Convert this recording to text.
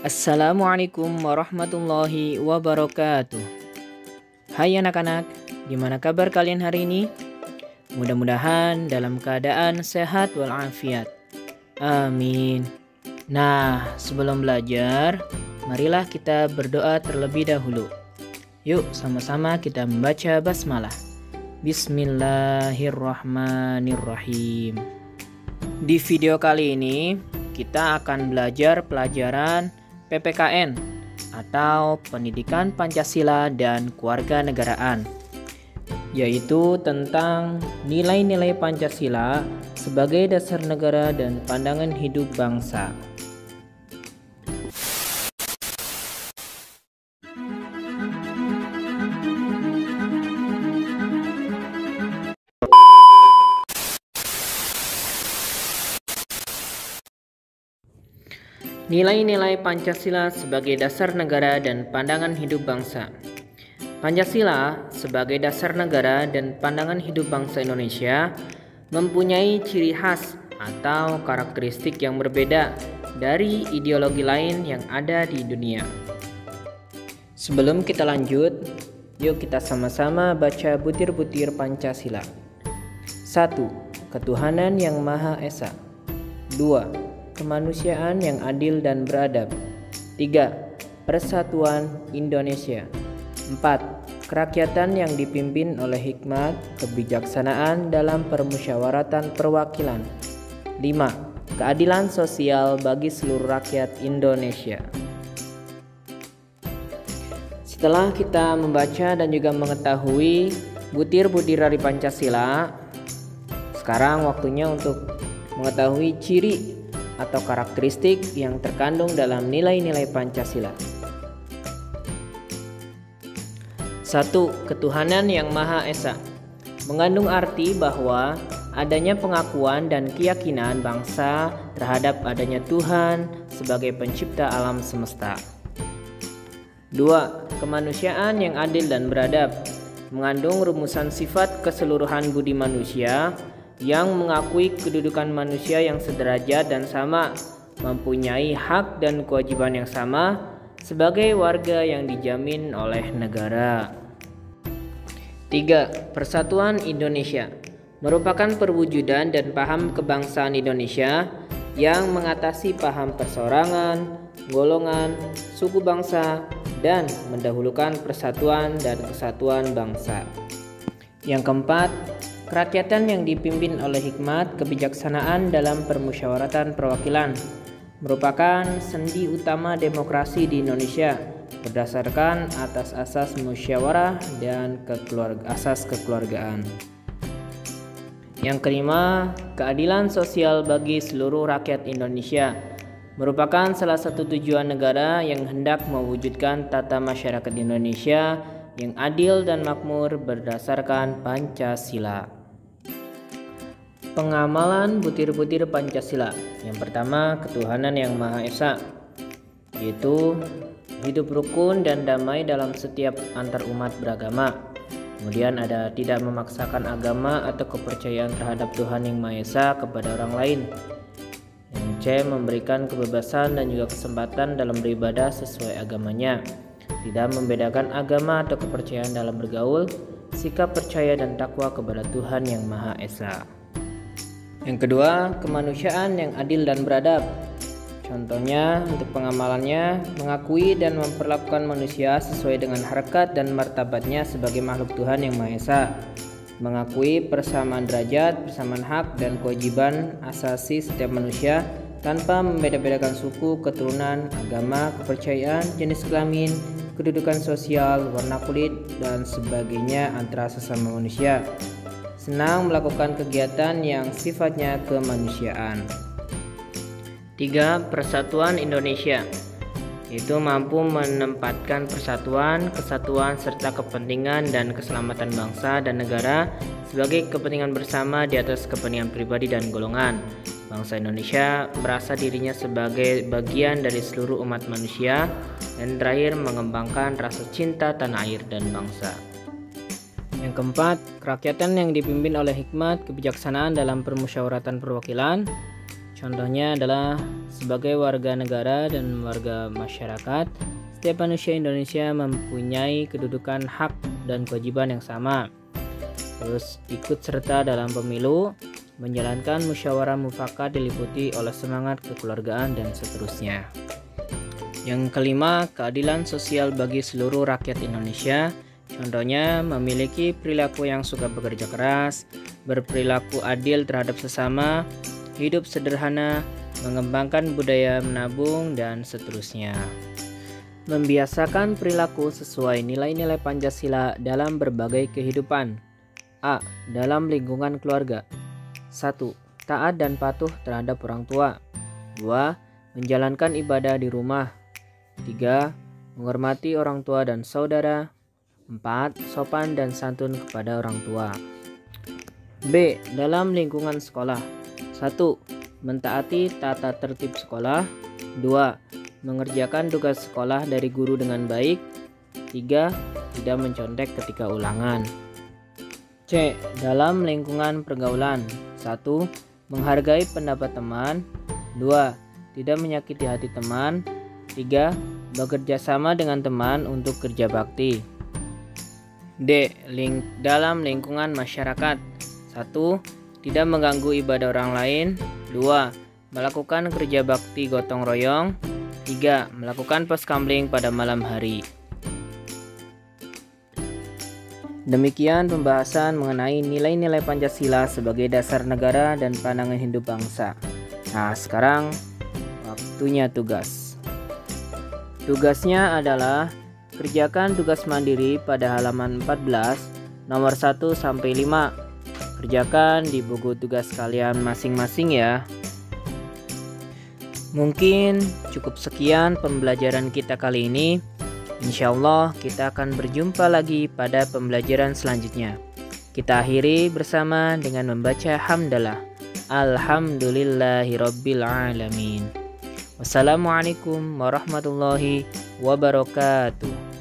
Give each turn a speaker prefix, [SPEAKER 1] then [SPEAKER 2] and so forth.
[SPEAKER 1] Assalamualaikum warahmatullahi wabarakatuh. Hai anak-anak, gimana kabar kalian hari ini? Mudah-mudahan dalam keadaan sehat walafiat. Amin. Nah, sebelum belajar, marilah kita berdoa terlebih dahulu. Yuk sama-sama kita membaca basmalah. Bismillahirrahmanirrahim. Di video kali ini, kita akan belajar pelajaran PPKN atau Pendidikan Pancasila dan Kewarganegaraan, yaitu tentang nilai-nilai Pancasila sebagai dasar negara dan pandangan hidup bangsa. Nilai-nilai Pancasila sebagai dasar negara dan pandangan hidup bangsa. Pancasila sebagai dasar negara dan pandangan hidup bangsa Indonesia mempunyai ciri khas atau karakteristik yang berbeda dari ideologi lain yang ada di dunia. Sebelum kita lanjut, yuk kita sama-sama baca butir-butir Pancasila. 1. Ketuhanan yang Maha Esa. 2. Kemanusiaan yang adil dan beradab. 3. Persatuan Indonesia. 4. Kerakyatan yang dipimpin oleh hikmat, kebijaksanaan dalam permusyawaratan perwakilan. 5. Keadilan sosial bagi seluruh rakyat Indonesia. Setelah kita membaca dan juga mengetahui butir-butir dari Pancasila, sekarang waktunya untuk mengetahui ciri atau karakteristik yang terkandung dalam nilai-nilai Pancasila. 1. Ketuhanan yang Maha Esa mengandung arti bahwa adanya pengakuan dan keyakinan bangsa terhadap adanya Tuhan sebagai pencipta alam semesta. 2. Kemanusiaan yang adil dan beradab mengandung rumusan sifat keseluruhan budi manusia yang mengakui kedudukan manusia yang sederajat dan sama, mempunyai hak dan kewajiban yang sama sebagai warga yang dijamin oleh negara. 3. Persatuan Indonesia merupakan perwujudan dan paham kebangsaan Indonesia yang mengatasi paham perseorangan, golongan, suku bangsa, dan mendahulukan persatuan dan kesatuan bangsa. Yang keempat, kerakyatan yang dipimpin oleh hikmat, kebijaksanaan dalam permusyawaratan perwakilan merupakan sendi utama demokrasi di Indonesia berdasarkan atas asas musyawarah dan asas kekeluargaan. Yang kelima, keadilan sosial bagi seluruh rakyat Indonesia merupakan salah satu tujuan negara yang hendak mewujudkan tata masyarakat Indonesia yang adil dan makmur berdasarkan Pancasila. Pengamalan butir-butir Pancasila. Yang pertama, ketuhanan yang Maha Esa, yaitu hidup rukun dan damai dalam setiap antar umat beragama. Kemudian ada tidak memaksakan agama atau kepercayaan terhadap Tuhan yang Maha Esa kepada orang lain. Yang C, memberikan kebebasan dan juga kesempatan dalam beribadah sesuai agamanya. Tidak membedakan agama atau kepercayaan dalam bergaul, sikap percaya dan takwa kepada Tuhan yang Maha Esa. Yang kedua, kemanusiaan yang adil dan beradab. Contohnya untuk pengamalannya, mengakui dan memperlakukan manusia sesuai dengan harkat dan martabatnya sebagai makhluk Tuhan yang Maha Esa. Mengakui persamaan derajat, persamaan hak dan kewajiban asasi setiap manusia tanpa membeda-bedakan suku, keturunan, agama, kepercayaan, jenis kelamin, kedudukan sosial, warna kulit, dan sebagainya antara sesama manusia. Senang melakukan kegiatan yang sifatnya kemanusiaan. 3. Persatuan Indonesia, yaitu mampu menempatkan persatuan, kesatuan, serta kepentingan dan keselamatan bangsa dan negara sebagai kepentingan bersama di atas kepentingan pribadi dan golongan. Bangsa Indonesia merasa dirinya sebagai bagian dari seluruh umat manusia, dan terakhir mengembangkan rasa cinta tanah air dan bangsa. Yang keempat, kerakyatan yang dipimpin oleh hikmat, kebijaksanaan dalam permusyawaratan perwakilan. Contohnya adalah sebagai warga negara dan warga masyarakat, setiap manusia Indonesia mempunyai kedudukan hak dan kewajiban yang sama. Terus ikut serta dalam pemilu, menjalankan musyawarah mufakat diliputi oleh semangat kekeluargaan dan seterusnya. Yang kelima, keadilan sosial bagi seluruh rakyat Indonesia. Contohnya memiliki perilaku yang suka bekerja keras, berperilaku adil terhadap sesama, hidup sederhana, mengembangkan budaya menabung, dan seterusnya. Membiasakan perilaku sesuai nilai-nilai Pancasila dalam berbagai kehidupan. A. Dalam lingkungan keluarga. 1. Taat dan patuh terhadap orang tua. 2. Menjalankan ibadah di rumah. 3. Menghormati orang tua dan saudara. 4. Sopan dan santun kepada orang tua. B. Dalam lingkungan sekolah. 1. Mentaati tata tertib sekolah. 2. Mengerjakan tugas sekolah dari guru dengan baik. 3. Tidak mencontek ketika ulangan. C. Dalam lingkungan pergaulan. 1. Menghargai pendapat teman. 2. Tidak menyakiti hati teman. 3. Bekerja sama dengan teman untuk kerja bakti. D. Dalam lingkungan masyarakat. 1. Tidak mengganggu ibadah orang lain. 2. Melakukan kerja bakti gotong royong. 3. Melakukan pos kamling pada malam hari. Demikian pembahasan mengenai nilai-nilai Pancasila sebagai dasar negara dan pandangan hidup bangsa. Nah, sekarang waktunya tugas. Tugasnya adalah kerjakan tugas mandiri pada halaman 14, nomor 1 sampai 5. Kerjakan di buku tugas kalian masing-masing ya. Mungkin cukup sekian pembelajaran kita kali ini. Insya Allah kita akan berjumpa lagi pada pembelajaran selanjutnya. Kita akhiri bersama dengan membaca hamdalah. Alhamdulillahirabbil alamin. Wassalamualaikum warahmatullahi wabarakatuh.